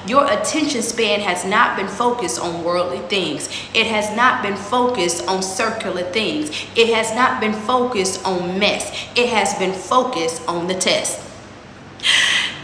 Your attention span has not been focused on worldly things. It has not been focused on circular things. It has not been focused on mess. It has been focused on the test.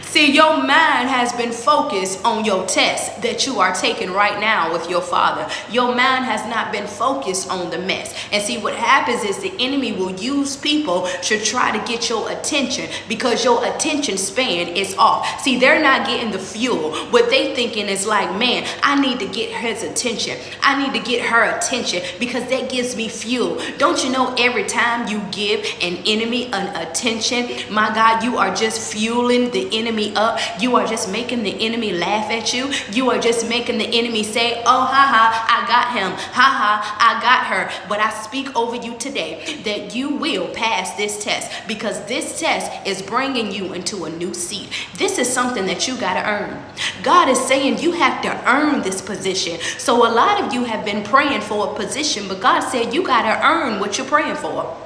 See, your mind has been focused on your test that you are taking right now with your Father. Your mind has not been focused on the mess. And see, what happens is the enemy will use people to try to get your attention because your attention span is off. See, they're not getting the fuel. What they thinking is like, man, I need to get his attention. I need to get her attention because that gives me fuel. Don't you know every time you give an enemy an attention, my God, you are just fueling the enemy up. You are just making the enemy laugh at you. You are just making the enemy say, oh, ha ha, I got him. Ha ha, I got her. But I speak over you today that you will pass this test because this test is bringing you into a new seat. This is something that you got to earn. God is saying you have to earn this position. So a lot of you have been praying for a position, but God said you got to earn what you're praying for.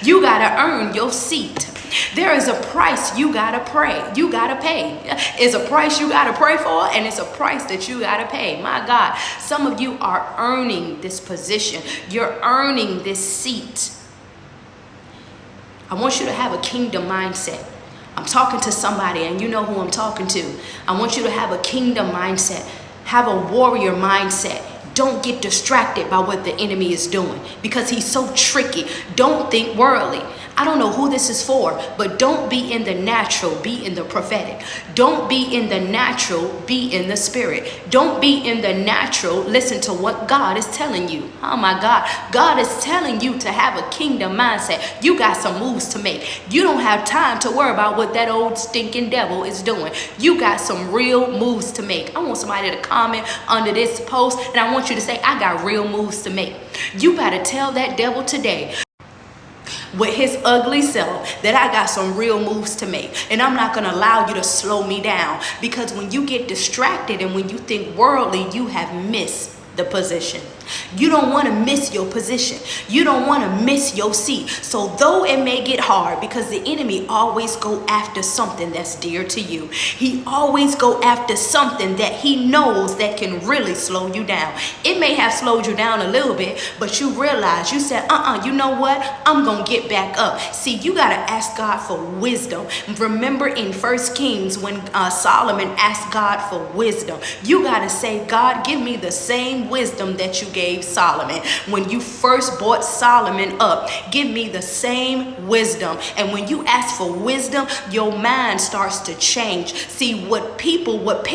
You got to earn your seat. There is a price you got to pray. You got to pay. It's a price you got to pray for, and it's a price that you got to pay. My God, some of you are earning this position. You're earning this seat. I want you to have a kingdom mindset. I'm talking to somebody, and you know who I'm talking to. I want you to have a kingdom mindset. Have a warrior mindset. Don't get distracted by what the enemy is doing because he's so tricky. Don't think worldly. I don't know who this is for, but don't be in the natural, be in the prophetic. Don't be in the natural, be in the spirit. Don't be in the natural, listen to what God is telling you. Oh my God, God is telling you to have a kingdom mindset. You got some moves to make. You don't have time to worry about what that old stinking devil is doing. You got some real moves to make. I want somebody to comment under this post, and I want you to say, I got real moves to make. You better tell that devil today, with his ugly self, that I got some real moves to make, and I'm not going to allow you to slow me down, because when you get distracted and when you think worldly, you have missed the position. You don't want to miss your position. You don't want to miss your seat. So though it may get hard, because the enemy always go after something that's dear to you. He always go after something that he knows that can really slow you down. It may have slowed you down a little bit, but you realize, you said, you know what? I'm going to get back up. See, you got to ask God for wisdom. Remember in 1 Kings when Solomon asked God for wisdom, you got to say, God, give me the same wisdom that you gave Solomon. When you first brought Solomon up, give me the same wisdom. And when you ask for wisdom, your mind starts to change. See, what